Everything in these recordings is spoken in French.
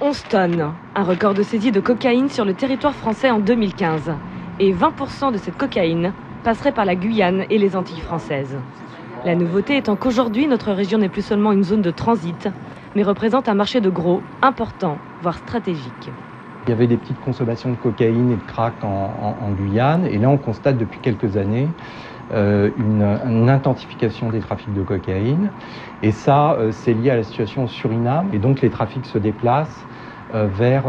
11 tonnes, un record de saisie de cocaïne sur le territoire français en 2015. Et 20% de cette cocaïne passerait par la Guyane et les Antilles françaises. La nouveauté étant qu'aujourd'hui, notre région n'est plus seulement une zone de transit, mais représente un marché de gros, important, voire stratégique. Il y avait des petites consommations de cocaïne et de crack en Guyane, et là on constate depuis quelques années une intensification des trafics de cocaïne. Et ça, c'est lié à la situation au Suriname, et donc les trafics se déplacent vers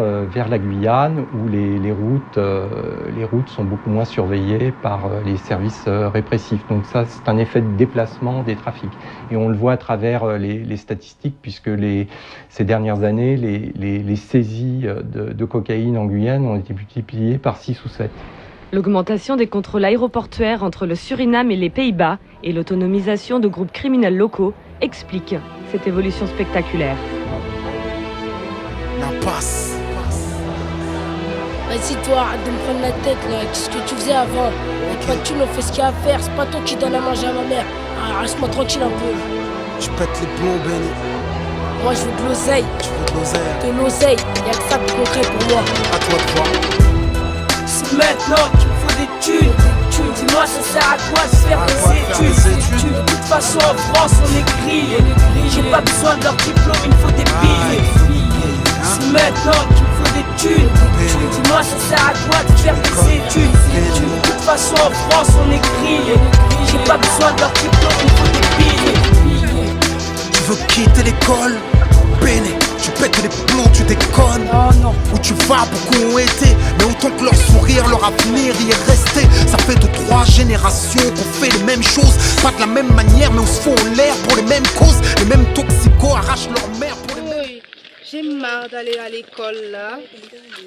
la Guyane, où les routes sont beaucoup moins surveillées par les services répressifs. Donc ça, c'est un effet de déplacement des trafics. Et on le voit à travers les statistiques, puisque ces dernières années, les saisies de cocaïne en Guyane ont été multipliées par 6 ou 7. L'augmentation des contrôles aéroportuaires entre le Suriname et les Pays-Bas et l'autonomisation de groupes criminels locaux expliquent cette évolution spectaculaire. Passe. Vas-y toi, arrête de me prendre la tête là, qu'est-ce que tu faisais avant? Avec pas de thunes, on fait ce qu'il y a à faire, c'est pas toi qui donne à manger à ma mère. Ah, reste-moi tranquille un peu. Je pète les plombs, Benny. Moi je veux de l'oseille. Tu veux de l'oseille? De l'oseille, y'a que ça de concret pour moi. À toi de voir. C'est maintenant qu'il me faut des thunes. Dis-moi ça sert à quoi de faire des études? De toute façon en France on est grillé. J'ai pas besoin de leur diplôme, il me faut des billets. C'est maintenant qu'il me faut des thunes. Dis-moi ça sert à quoi de faire des études? De toute façon en France on est grillé. J'ai pas besoin de leur diplôme, il me faut des billets. Tu veux quitter l'école? Béné, tu pètes les plombs, tu déconnes. Non. Où tu vas, beaucoup ont été, mais autant que leur sourire, leur avenir y est resté. Ça fait 2-3 générations qu'on fait les mêmes choses, pas de la même manière, mais on se fout en l'air pour les mêmes causes. Les mêmes toxicos arrachent leur mère pour les mêmes... Oui, j'ai marre d'aller à l'école là,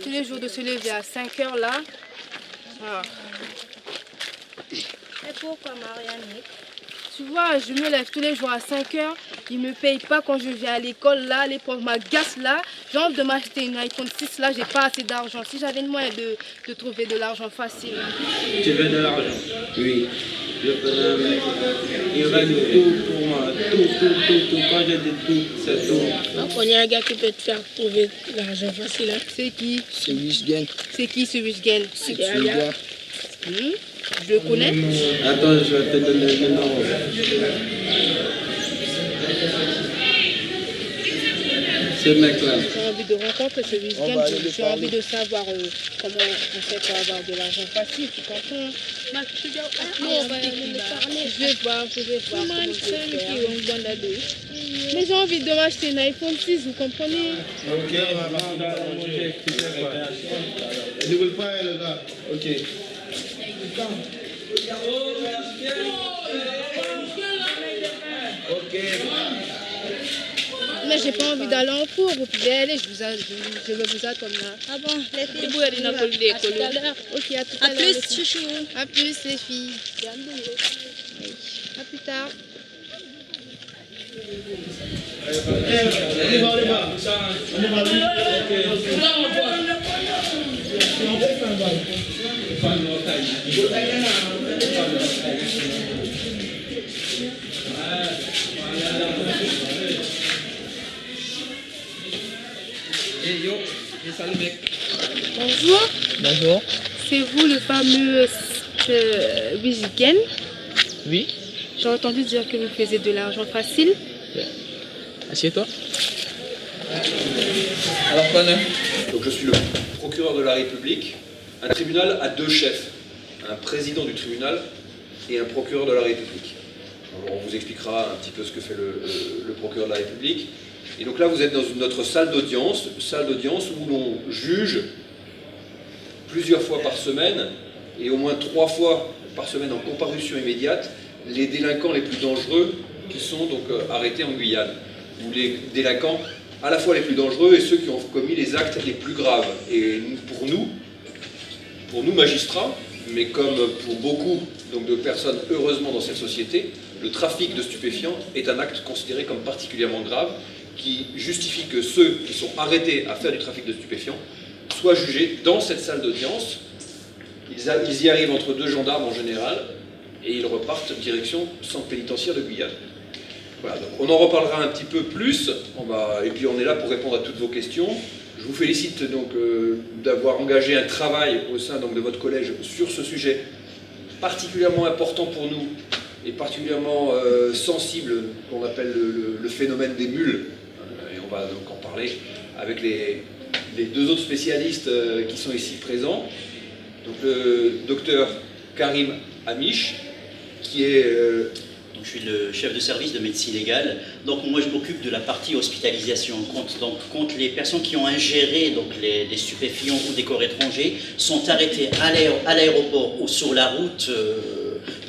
tous les jours de se lever à 5h là. Ah. Et pourquoi Marianne? Tu vois, je me lève tous les jours à 5h, ils me payent pas quand je viens à l'école là, les profs m'agacent là. J'ai envie de m'acheter une iPhone 6 là, j'ai pas assez d'argent. Si j'avais le moyen de trouver de l'argent facile. Tu veux de l'argent? Oui. Je peux en mettre. Il reste tout pour moi. Tout. Quand je dis tout, c'est tout. Donc on y a un gars qui peut te faire trouver de l'argent facile. Hein? C'est qui? C'est Wisgen. C'est qui ce Wisgen? C'est celui-là. Je le connais? Attends, je vais te donner le nom. Ce mec-là. J'ai envie de rencontrer ce Wisgen, j'ai envie de savoir comment on fait pour avoir de l'argent facile, tu comprends? Je vais voir comment je vais faire. Mais j'ai envie de m'acheter une iPhone 6, vous comprenez? Ok, je veux pas le gars. Ok. Ok. Mais j'ai pas envie d'aller en cours, vous pouvez aller, je vais vous attendre là. Ah bon, les filles. Vous allez dans le À tout à l'heure. Ok, à tout À à l'heure. plus, chouchou. À plus les filles. À plus tard. Bonjour. Bonjour. C'est vous le fameux Wisgen? Oui. J'ai entendu dire que vous faisiez de l'argent facile. Assieds-toi. Alors, donc je suis le procureur de la République. Un tribunal a 2 chefs, un président du tribunal et un procureur de la République. Alors, on vous expliquera un petit peu ce que fait le procureur de la République. Et donc là, vous êtes dans notre salle d'audience où l'on juge plusieurs fois par semaine et au moins 3 fois par semaine en comparution immédiate les délinquants les plus dangereux qui sont donc arrêtés en Guyane, ou les délinquants à la fois les plus dangereux et ceux qui ont commis les actes les plus graves. Et pour nous magistrats, mais comme pour beaucoup donc, de personnes heureusement dans cette société, le trafic de stupéfiants est un acte considéré comme particulièrement grave qui justifie que ceux qui sont arrêtés à faire du trafic de stupéfiants soient jugés dans cette salle d'audience. Ils y arrivent entre 2 gendarmes en général et ils repartent direction centre pénitentiaire de Guyane. Voilà, donc on en reparlera un petit peu plus, et puis on est là pour répondre à toutes vos questions. Je vous félicite donc d'avoir engagé un travail au sein donc, de votre collège sur ce sujet particulièrement important pour nous et particulièrement sensible, qu'on appelle le phénomène des mules. Et on va donc en parler avec les deux autres spécialistes qui sont ici présents. Donc le docteur Karim Amish, qui est... Donc, je suis le chef de service de médecine légale. Donc moi je m'occupe de la partie hospitalisation. Quand les personnes qui ont ingéré donc, des stupéfiants ou des corps étrangers sont arrêtées à l'aéroport ou sur la route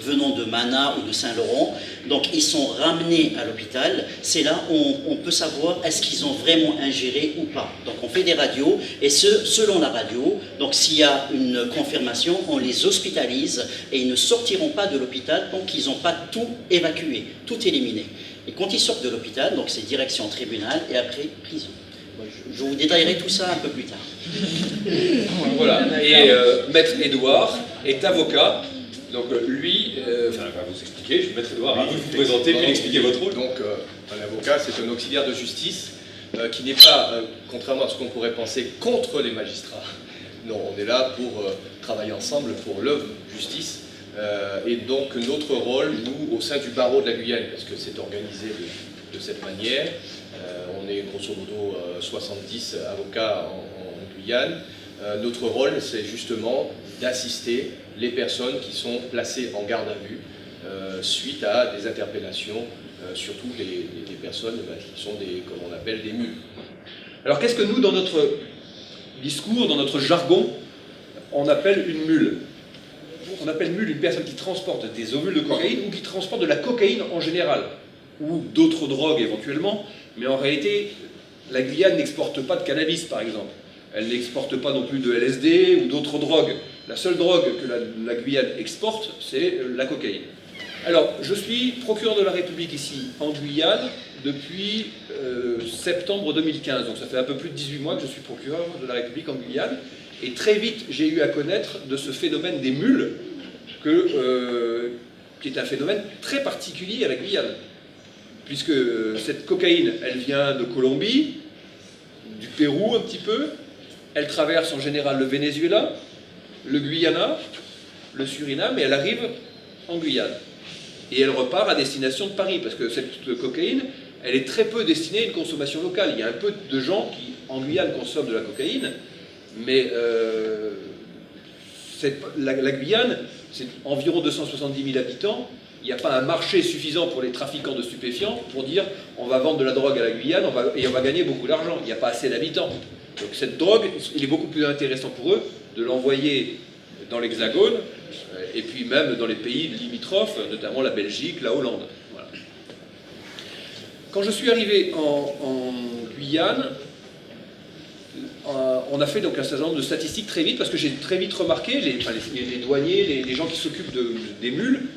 venant de Mana ou de Saint-Laurent, donc ils sont ramenés à l'hôpital. C'est là où on peut savoir est-ce qu'ils ont vraiment ingéré ou pas. Donc on fait des radios et selon la radio, donc s'il y a une confirmation, on les hospitalise et ils ne sortiront pas de l'hôpital tant qu'ils n'ont pas tout évacué, tout éliminé. Et quand ils sortent de l'hôpital, donc c'est direction tribunal et après prison. Je vous détaillerai tout ça un peu plus tard. Voilà. Et Maître Édouard est avocat. Donc lui, il va vous expliquer, je vais Maître Édouard, à vous présenter puis expliquer votre rôle. Donc un avocat, c'est un auxiliaire de justice qui n'est pas, contrairement à ce qu'on pourrait penser, contre les magistrats. Non, on est là pour travailler ensemble pour l'œuvre justice. Et donc notre rôle, nous, au sein du barreau de la Guyane, parce que c'est organisé de cette manière, on est grosso modo 70 avocats en Guyane. Notre rôle, c'est justement d'assister les personnes qui sont placées en garde à vue suite à des interpellations, surtout des personnes qui sont comme on appelle des mules. Alors qu'est-ce que nous, dans notre discours, dans notre jargon, on appelle une mule? On appelle mule une personne qui transporte des ovules de cocaïne ou qui transporte de la cocaïne en général, ou d'autres drogues éventuellement, mais en réalité, la Guyane n'exporte pas de cannabis par exemple. Elle n'exporte pas non plus de LSD ou d'autres drogues. La seule drogue que la Guyane exporte, c'est la cocaïne. Alors, je suis procureur de la République ici en Guyane depuis septembre 2015. Donc ça fait un peu plus de 18 mois que je suis procureur de la République en Guyane. Et très vite, j'ai eu à connaître de ce phénomène des mules, qui est un phénomène très particulier à la Guyane. Puisque cette cocaïne, elle vient de Colombie, du Pérou un petit peu. Elle traverse en général le Venezuela, le Guyana, le Suriname, et elle arrive en Guyane. Et elle repart à destination de Paris, parce que cette cocaïne, elle est très peu destinée à une consommation locale. Il y a un peu de gens qui, en Guyane, consomment de la cocaïne, mais la Guyane, c'est environ 270 000 habitants. Il n'y a pas un marché suffisant pour les trafiquants de stupéfiants pour dire on va vendre de la drogue à la Guyane et on va gagner beaucoup d'argent. Il n'y a pas assez d'habitants. Donc cette drogue, il est beaucoup plus intéressant pour eux de l'envoyer dans l'Hexagone et puis même dans les pays limitrophes, notamment la Belgique, la Hollande. Voilà. Quand je suis arrivé en Guyane, on a fait donc un certain nombre de statistiques très vite parce que j'ai très vite remarqué, les douaniers, les gens qui s'occupent des mules,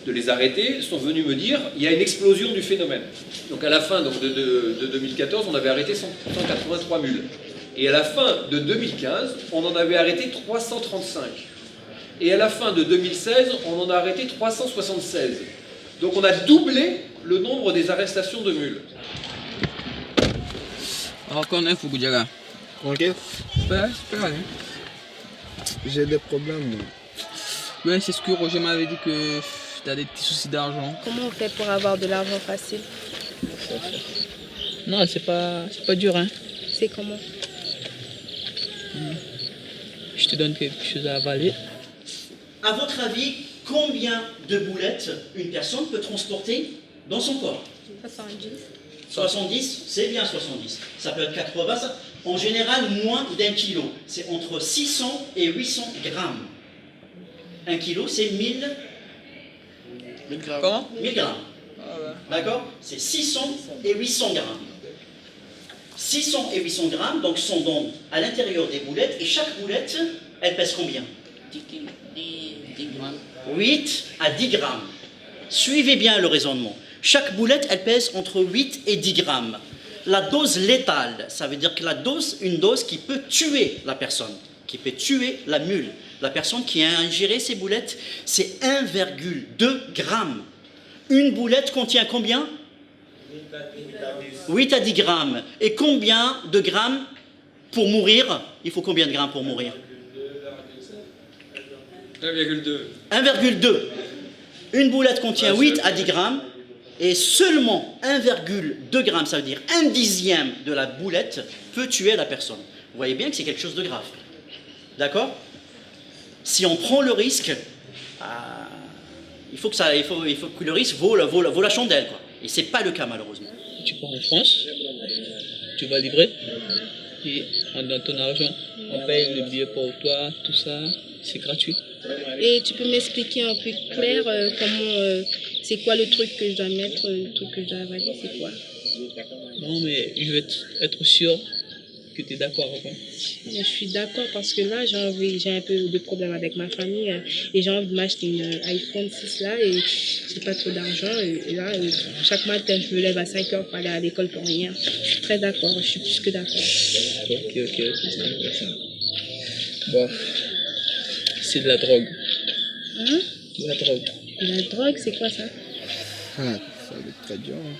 de les arrêter, sont venus me dire il y a une explosion du phénomène. Donc à la fin donc, de 2014, on avait arrêté 183 mules. Et à la fin de 2015, on en avait arrêté 335. Et à la fin de 2016, on en a arrêté 376. Donc on a doublé le nombre des arrestations de mules. Reconnaît Fukujara. Ok. Super, allez. J'ai des problèmes. Ouais, c'est ce que Roger m'avait dit que t'as des petits soucis d'argent. Comment on fait pour avoir de l'argent facile? Non, c'est pas dur, hein. C'est comment? Je te donne quelque chose à avaler. À votre avis, combien de boulettes une personne peut transporter dans son corps? 70. 70, c'est bien 70. Ça peut être 80, ça. En général, moins d'1 kilo. C'est entre 600 et 800 grammes. 1 kilo, c'est 1000 grammes. Comment? 1000 grammes. Ah ouais. D'accord? C'est 600 et 800 grammes. 600 et 800 grammes, donc sont donc à l'intérieur des boulettes, et chaque boulette, elle pèse combien? 10 grammes. 8 à 10 grammes. Suivez bien le raisonnement. Chaque boulette, elle pèse entre 8 et 10 grammes. La dose létale, ça veut dire que une dose qui peut tuer la personne, qui peut tuer la mule. La personne qui a ingéré ces boulettes, c'est 1,2 grammes. Une boulette contient combien? 8 à 10 grammes. Et combien de grammes pour mourir? Il faut combien de grammes pour mourir? 1,2. 1,2. Une boulette contient 8 à 10 grammes. Et seulement 1,2 grammes, ça veut dire 1/10 de la boulette, peut tuer la personne. Vous voyez bien que c'est quelque chose de grave. D'accord? Si on prend le risque, il faut que le risque vaut la chandelle, quoi. Et ce n'est pas le cas, malheureusement. Tu pars en France, tu vas livrer, et on donne ton argent, on paye le billet pour toi, tout ça, c'est gratuit. Et tu peux m'expliquer un peu clair c'est quoi le truc que je dois mettre, le truc que je dois avaler, c'est quoi? Non, mais je veux être sûr que tu es d'accord. Je suis d'accord parce que là, j'ai un peu de problème avec ma famille et j'ai envie de m'acheter une iPhone 6 là et j'ai pas trop d'argent. Et là, chaque matin, je me lève à 5 heures pour aller à l'école pour rien. Je suis très d'accord, je suis plus que d'accord. Ok. Bon, c'est de la drogue. Hein? De la drogue. La drogue, c'est quoi ça? Ça va être très dur. Hein.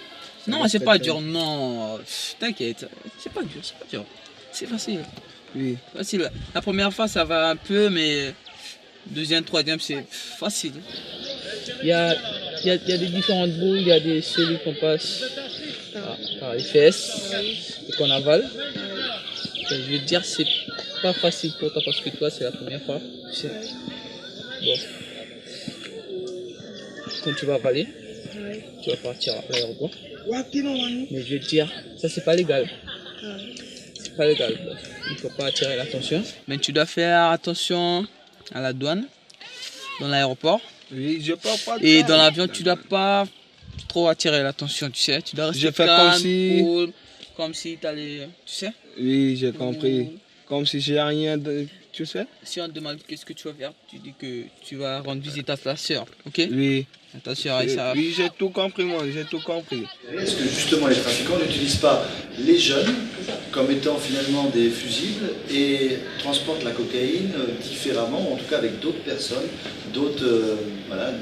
Non, c'est pas dur, non. T'inquiète, c'est pas dur. C'est facile. Oui. Facile. La première fois, ça va un peu, mais deuxième, troisième, c'est facile. Il y a des différentes boules, il y a des celui qu'on passe par les fesses et qu'on avale. Je veux dire, c'est pas facile pour toi parce que toi, c'est la première fois. Bon. Quand tu vas avaler, tu vas partir à l'aéroport. Mais je veux dire, ça c'est pas légal. C'est pas légal. Il faut pas attirer l'attention. Mais tu dois faire attention à la douane, dans l'aéroport. Oui, je parle pas de Et ça. dans l'avion, tu dois pas trop attirer l'attention, tu sais. Tu dois rester Je fais calme, comme si t'allais, tu sais. Oui, j'ai compris. Comme si j'ai rien de... Tu sais? Si on te demande qu'est-ce que tu vas faire, tu dis que tu vas rendre visite à ta soeur, ok? Oui. À ta soeur et ça. Oui, j'ai tout compris, moi, j'ai tout compris. Est-ce que justement les trafiquants n'utilisent pas les jeunes comme étant finalement des fusibles et transportent la cocaïne différemment, en tout cas avec d'autres personnes, d'autres... voilà.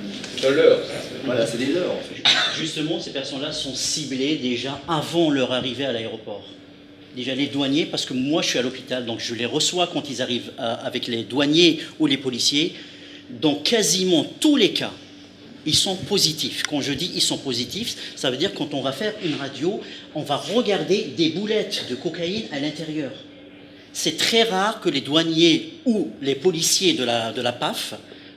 De leurre. Voilà, c'est des leurres en fait. Justement, ces personnes-là sont ciblées déjà avant leur arrivée à l'aéroport. Déjà les douaniers, parce que moi je suis à l'hôpital, donc je les reçois quand ils arrivent avec les douaniers ou les policiers. Dans quasiment tous les cas, ils sont positifs. Quand je dis ils sont positifs, ça veut dire quand on va faire une radio, on va regarder des boulettes de cocaïne à l'intérieur. C'est très rare que les douaniers ou les policiers de la PAF,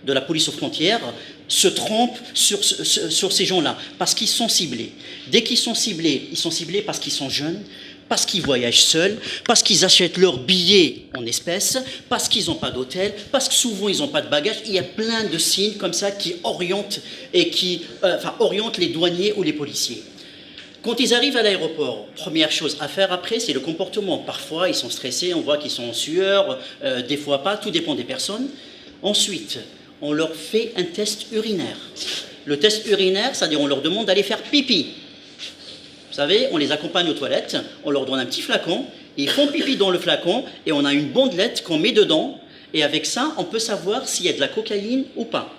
de la police aux frontières, se trompent sur ces gens-là, parce qu'ils sont ciblés. Dès qu'ils sont ciblés, ils sont ciblés parce qu'ils sont jeunes, parce qu'ils voyagent seuls, parce qu'ils achètent leurs billets en espèces, parce qu'ils n'ont pas d'hôtel, parce que souvent ils n'ont pas de bagages. Il y a plein de signes comme ça qui orientent orientent les douaniers ou les policiers. Quand ils arrivent à l'aéroport, première chose à faire après, c'est le comportement. Parfois, ils sont stressés, on voit qu'ils sont en sueur, des fois pas, tout dépend des personnes. Ensuite, on leur fait un test urinaire. Le test urinaire, c'est-à-dire on leur demande d'aller faire pipi. Vous savez, on les accompagne aux toilettes, on leur donne un petit flacon, ils font pipi dans le flacon et on a une bandelette qu'on met dedans et avec ça, on peut savoir s'il y a de la cocaïne ou pas.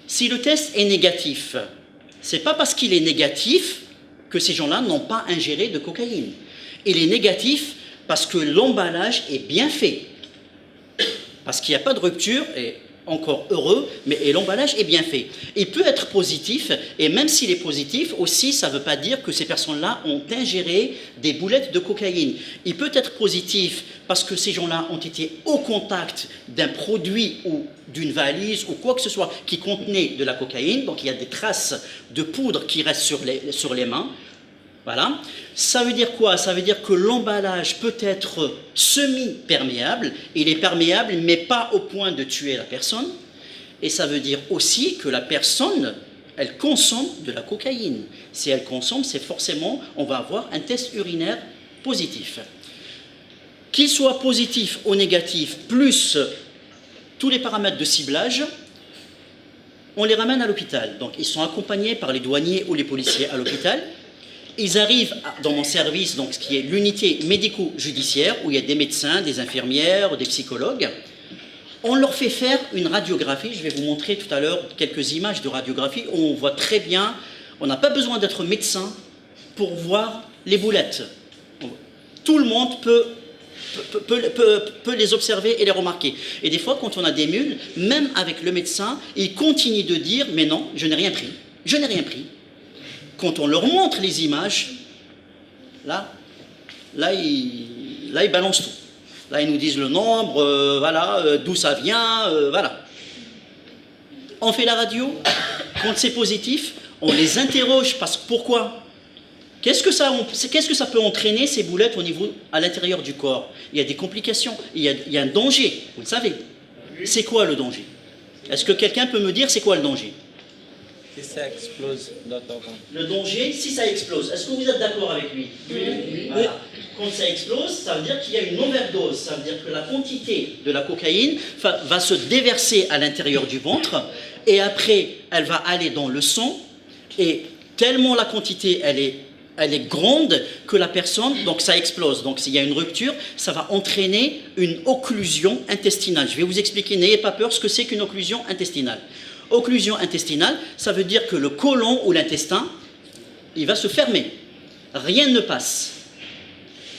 Si le test est négatif, c'est pas parce qu'il est négatif que ces gens-là n'ont pas ingéré de cocaïne. Il est négatif parce que l'emballage est bien fait, parce qu'il n'y a pas de rupture et encore heureux, mais l'emballage est bien fait. Il peut être positif, et même s'il est positif, aussi, ça ne veut pas dire que ces personnes-là ont ingéré des boulettes de cocaïne. Il peut être positif parce que ces gens-là ont été au contact d'un produit ou d'une valise ou quoi que ce soit qui contenait de la cocaïne, donc il y a des traces de poudre qui restent sur les mains. Voilà. Ça veut dire quoi? Ça veut dire que l'emballage peut être semi-perméable. Il est perméable, mais pas au point de tuer la personne. Et ça veut dire aussi que la personne, elle consomme de la cocaïne. Si elle consomme, c'est forcément, on va avoir un test urinaire positif. Qu'il soit positif ou négatif, plus tous les paramètres de ciblage, on les ramène à l'hôpital. Donc ils sont accompagnés par les douaniers ou les policiers à l'hôpital. Ils arrivent dans mon service, donc, ce qui est l'unité médico-judiciaire, où il y a des médecins, des infirmières, des psychologues. On leur fait faire une radiographie. Je vais vous montrer tout à l'heure quelques images de radiographie où on voit très bien, On n'a pas besoin d'être médecin pour voir les boulettes. Tout le monde peut les observer et les remarquer. Et des fois, quand on a des mules, même avec le médecin, il continue de dire « mais non, je n'ai rien pris, je n'ai rien pris ». Quand on leur montre les images, là ils balancent tout. Là, ils nous disent le nombre, voilà, d'où ça vient, voilà. On fait la radio, quand c'est positif, on les interroge, parce que pourquoi ? Qu'est-ce que ça peut entraîner, ces boulettes, à l'intérieur du corps? Il y a des complications, il y a un danger, vous le savez. C'est quoi le danger? Est-ce que quelqu'un peut me dire c'est quoi le danger? Si ça explose dans ton corps. Le danger, si ça explose. Est-ce que vous êtes d'accord avec lui? Oui. Voilà. Quand ça explose, ça veut dire qu'il y a une overdose. Ça veut dire que la quantité de la cocaïne va se déverser à l'intérieur du ventre et après, elle va aller dans le sang et tellement la quantité, elle est grande que la personne, donc ça explose. Donc s'il y a une rupture, ça va entraîner une occlusion intestinale. Je vais vous expliquer, n'ayez pas peur, ce que c'est qu'une occlusion intestinale. Occlusion intestinale, ça veut dire que le côlon ou l'intestin, il va se fermer. Rien ne passe.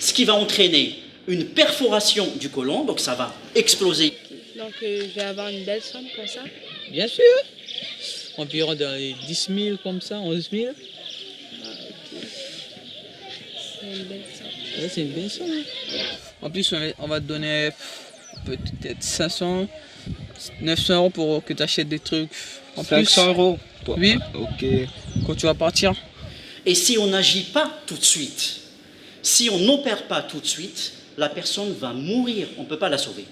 Ce qui va entraîner une perforation du côlon, donc ça va exploser. Donc je vais avoir une belle somme comme ça? Bien sûr. Environ dans les 10 000 comme ça, 11 000. C'est une belle somme. Ouais, c'est une belle somme. En plus, on va te donner peut-être 500, 900 euros pour que tu achètes des trucs. En 500 euros. Oui. Ok. Quand tu vas partir. Et si on n'agit pas tout de suite, si on n'opère pas tout de suite, la personne va mourir, on ne peut pas la sauver.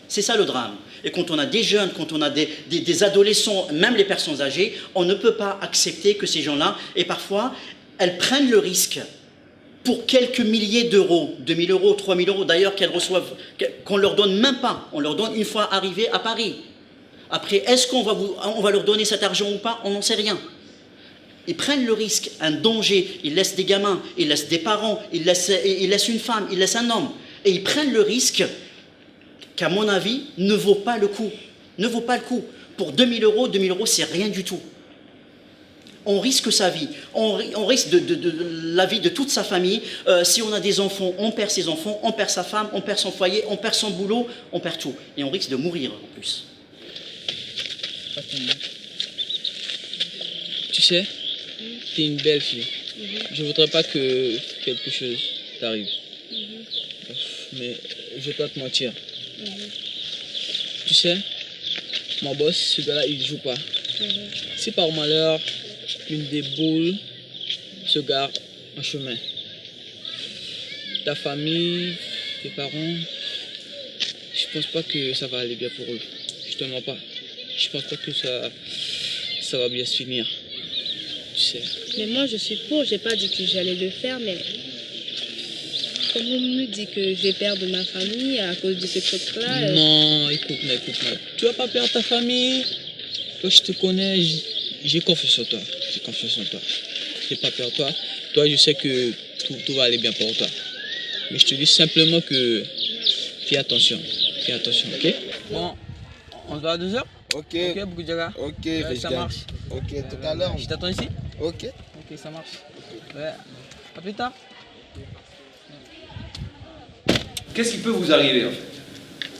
C'est ça le drame. Et quand on a des jeunes, quand on a des adolescents, même les personnes âgées, on ne peut pas accepter que ces gens-là, et parfois, elles prennent le risque pour quelques milliers d'euros, 2 000 euros, 3 000 euros, d'ailleurs qu'elles reçoivent, qu'on ne leur donne même pas, on leur donne une fois arrivés à Paris. Après, est-ce qu'on va leur donner cet argent ou pas? On n'en sait rien. Ils prennent le risque, un danger, ils laissent des gamins, ils laissent des parents, ils laissent une femme, ils laissent un homme. Et ils prennent le risque qu'à mon avis, ne vaut pas le coup. Ne vaut pas le coup. Pour 2 000 euros, c'est rien du tout. On risque sa vie, on risque la vie de toute sa famille. Si on a des enfants, on perd ses enfants, on perd sa femme, on perd son foyer, on perd son boulot, on perd tout. Et on risque de mourir en plus. Tu sais, t'es une belle fille. Je voudrais pas que quelque chose t'arrive. Mais je vais pas te mentir. Tu sais, mon boss, ce gars-là, il joue pas. Si par malheur, une des boules se gare en chemin, ta famille, tes parents, je pense pas que ça va aller bien pour eux. Je te mens pas. Je pense pas que ça va bien se finir. Tu sais. Mais moi, je suis pour. J'ai pas dit que j'allais le faire, mais comme on me dit que je vais perdre ma famille à cause de ce truc-là... Non, écoute-moi. Tu vas pas perdre ta famille. Toi, je te connais, j'ai confiance en toi. J'ai pas peur de toi. Toi, je sais que tout va aller bien pour toi. Mais je te dis simplement que fais attention, ok? Bon, on se voit à 2h? Ok, Boukoudjaga. Ok, ça marche. Ok, tout à l'heure. Je t'attends ici? Ok. Ok, ça marche. Ouais. À plus tard. Qu'est-ce qui peut vous arriver en fait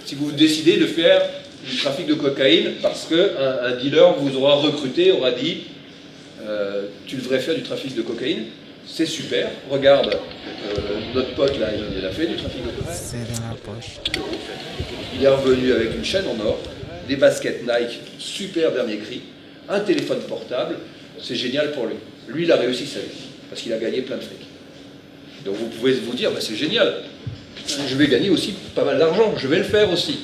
si vous décidez de faire du trafic de cocaïne parce qu'un dealer vous aura recruté, aura dit tu devrais faire du trafic de cocaïne, c'est super, regarde, notre pote là, il a fait du trafic de cocaïne. C'est dans la poche. Il est revenu avec une chaîne en or, des baskets Nike, super dernier cri, un téléphone portable, c'est génial pour lui. Lui, il a réussi sa vie, parce qu'il a gagné plein de fric. Donc vous pouvez vous dire, bah, c'est génial, je vais gagner aussi pas mal d'argent, je vais le faire aussi.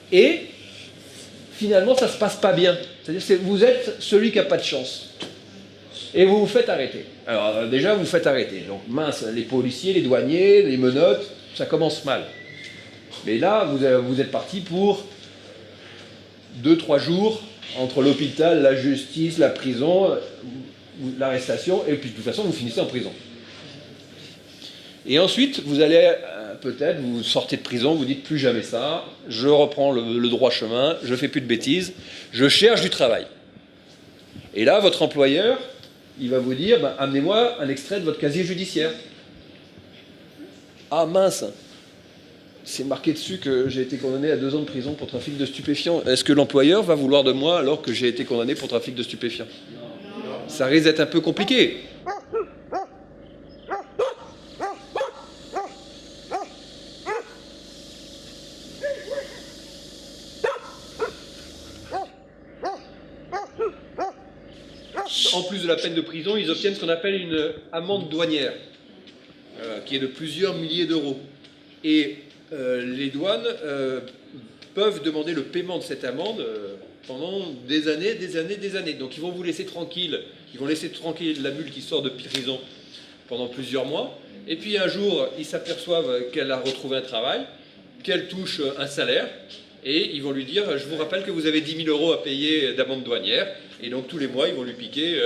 Et finalement, ça ne se passe pas bien. C'est-à-dire que vous êtes celui qui n'a pas de chance. Et vous vous faites arrêter. Alors déjà, vous vous faites arrêter. Donc mince, les policiers, les douaniers, les menottes, ça commence mal. Mais là, vous êtes parti pour 2-3 jours entre l'hôpital, la justice, la prison, l'arrestation, et puis de toute façon, vous finissez en prison. Et ensuite, vous allez peut-être, vous sortez de prison, vous dites plus jamais ça, je reprends le droit chemin, je fais plus de bêtises, je cherche du travail. Et là, votre employeur, il va vous dire, amenez-moi un extrait de votre casier judiciaire. Ah mince, c'est marqué dessus que j'ai été condamné à 2 ans de prison pour trafic de stupéfiants. Est-ce que l'employeur va vouloir de moi alors que j'ai été condamné pour trafic de stupéfiants? Ça risque d'être un peu compliqué. En plus de la peine de prison, ils obtiennent ce qu'on appelle une amende douanière, qui est de plusieurs milliers d'euros. Et les douanes peuvent demander le paiement de cette amende pendant des années. Donc ils vont vous laisser tranquille, la mule qui sort de prison pendant plusieurs mois. Et puis un jour, ils s'aperçoivent qu'elle a retrouvé un travail, qu'elle touche un salaire, et ils vont lui dire, je vous rappelle que vous avez 10 000 euros à payer d'amende douanière, et donc tous les mois, ils vont lui piquer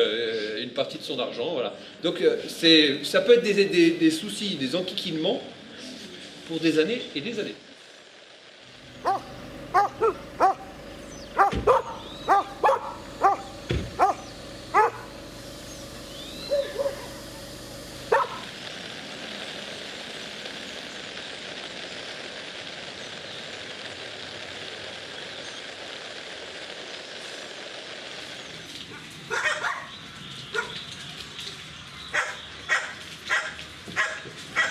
une partie de son argent. Voilà. Donc ça peut être des soucis, des enquiquinements pour des années et des années.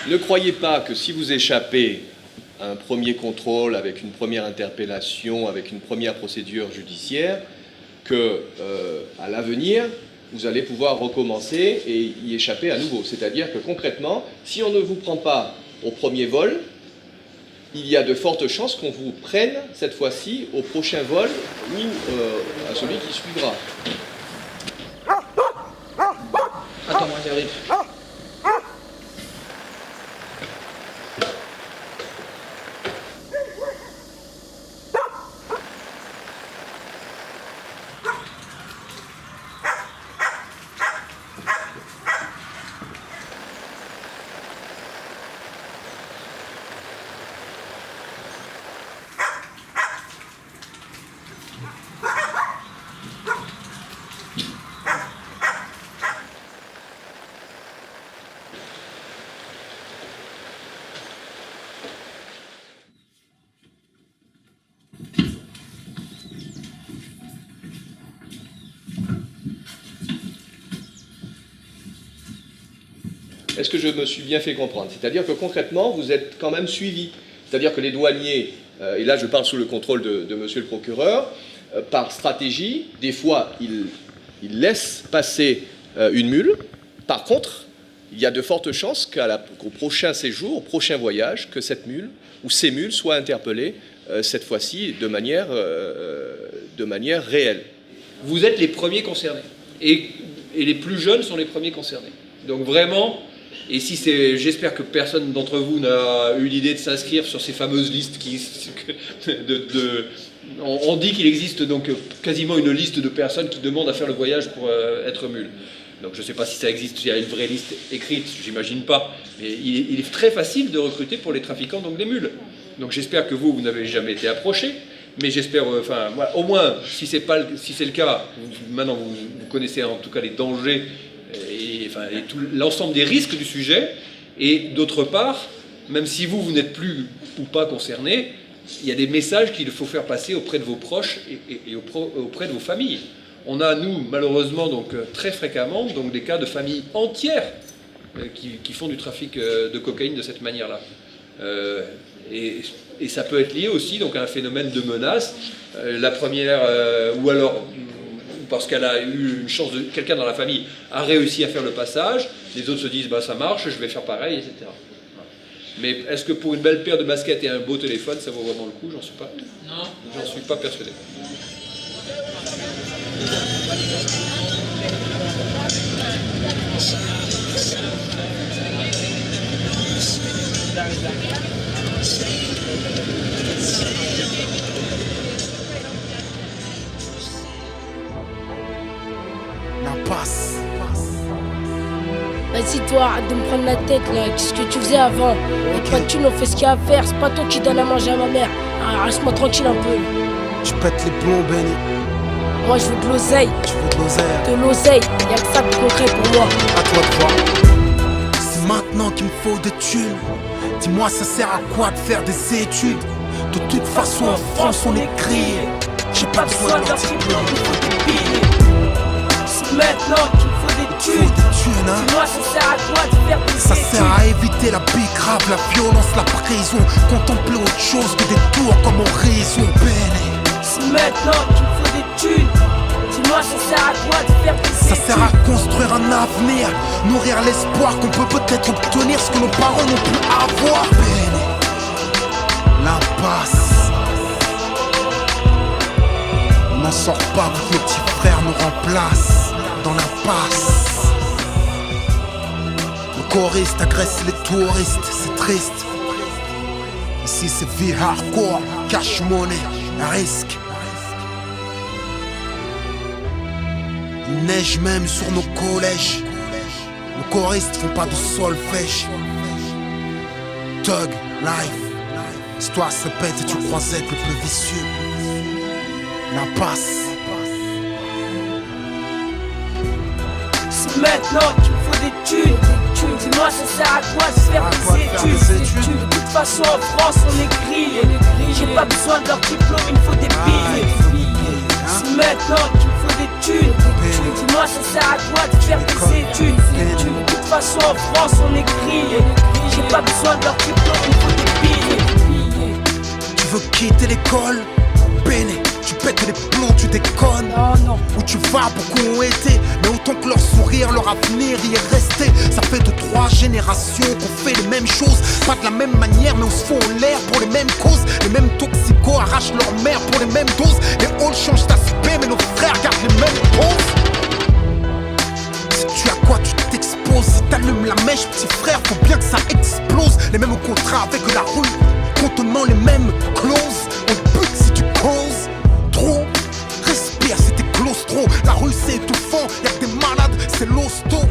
Ne croyez pas que si vous échappez à un premier contrôle, avec une première interpellation, avec une première procédure judiciaire, que à l'avenir, vous allez pouvoir recommencer et y échapper à nouveau. C'est-à-dire que concrètement, si on ne vous prend pas au premier vol, il y a de fortes chances qu'on vous prenne cette fois-ci au prochain vol ou à celui qui suivra. Attends, moi j'arrive. Est-ce que je me suis bien fait comprendre? C'est-à-dire que concrètement, vous êtes quand même suivi. C'est-à-dire que les douaniers, et là je parle sous le contrôle de monsieur le procureur, par stratégie, des fois ils laissent passer une mule. Par contre, il y a de fortes chances qu'au prochain séjour, au prochain voyage, que cette mule ou ces mules soient interpellées, cette fois-ci de manière réelle. Vous êtes les premiers concernés. Et les plus jeunes sont les premiers concernés. Donc vraiment, et si j'espère que personne d'entre vous n'a eu l'idée de s'inscrire sur ces fameuses listes on dit qu'il existe donc quasiment une liste de personnes qui demandent à faire le voyage pour être mule. Donc je ne sais pas si ça existe, s'il y a une vraie liste écrite, j'imagine pas. Mais il est très facile de recruter pour les trafiquants, donc des mules. Donc j'espère que vous n'avez jamais été approché. Mais j'espère, voilà, au moins, si c'est le cas, maintenant vous connaissez en tout cas les dangers et l'ensemble des risques du sujet. Et d'autre part, même si vous n'êtes plus ou pas concerné, il y a des messages qu'il faut faire passer auprès de vos proches et auprès de vos familles. On a, nous, malheureusement, donc, très fréquemment donc, des cas de familles entières qui font du trafic de cocaïne de cette manière-là. Et ça peut être lié aussi donc, à un phénomène de menace. La première, ou alors parce qu'elle a eu une chance, quelqu'un dans la famille a réussi à faire le passage, les autres se disent bah, ça marche, je vais faire pareil, etc. Mais est-ce que pour une belle paire de baskets et un beau téléphone, ça vaut vraiment le coup? J'en suis pas. Non. J'en suis pas persuadé. Passe. Vas-y toi, arrête de me prendre la tête là, qu'est-ce que tu faisais avant? Avec pas de thunes, on fait ce qu'il y a à faire, c'est pas toi qui donne à manger à ma mère. Ah, reste-moi tranquille un peu. Je pète les plombs, Benny. Moi je veux de l'oseille. Tu veux de l'oseille? De l'oseille, y'a que ça de concret pour moi. À toi de voir. C'est maintenant qu'il me faut des thunes. Dis-moi ça sert à quoi de faire des études? De toute façon en France on est grillé. J'ai pas besoin de leur diplôme, il faut des billets. C'est maintenant qu'il me faut des thunes. Hein? Dis-moi ça sert à quoi de faire des études? Ça sert à éviter la bicrave, la violence, la prison. Contempler autre chose que des tours comme horizon. C'est maintenant qu'il me faut des thunes. Dis-moi ça sert à quoi de faire des études? Ça sert à construire un avenir, nourrir l'espoir qu'on peut peut-être obtenir ce que nos parents n'ont pu avoir. L'impasse. On n'en sort pas, votre mes petits frères nous remplacent dans l'impasse. Le choriste agresse les touristes, c'est triste. Ici c'est vie hardcore, cash money, risque. Il neige même sur nos collèges. Nos choristes font pas de solfège. Thug life. Histoire se pète et tu crois être le plus vicieux. L'impasse. C'est maintenant qu'il me faut des thunes. Dis-moi ça sert à quoi de faire des études? De toute façon en France on est grillé. J'ai pas besoin de leur diplôme, il me faut des billets. C'est maintenant qu'il me faut des thunes. Dis-moi ça sert à quoi de faire des études? De toute façon en France on est grillé. J'ai pas besoin de leur diplôme, il me faut des billets. Tu veux quitter l'école? Béné, tu pètes les plombs, tu déconnes. Non. Où tu vas, beaucoup ont été, mais autant que leur sourire, leur avenir y est resté. Ça fait 2-3 générations qu'on fait les mêmes choses. Pas de la même manière, mais on se fout en l'air pour les mêmes causes. Les mêmes toxicos arrachent leur mère pour les mêmes doses. Les halls changent d'aspect, mais nos frères gardent les mêmes poses. Si tu as quoi, tu t'exposes. Si t'allumes la mèche, petit frère, faut bien que ça explose. Les mêmes contrats avec la rue, contenant les mêmes clauses. On te bute si tu causes trop. Respire si t'es claustro. La rue c'est étouffant, y'a que des malades, c'est l'hosto.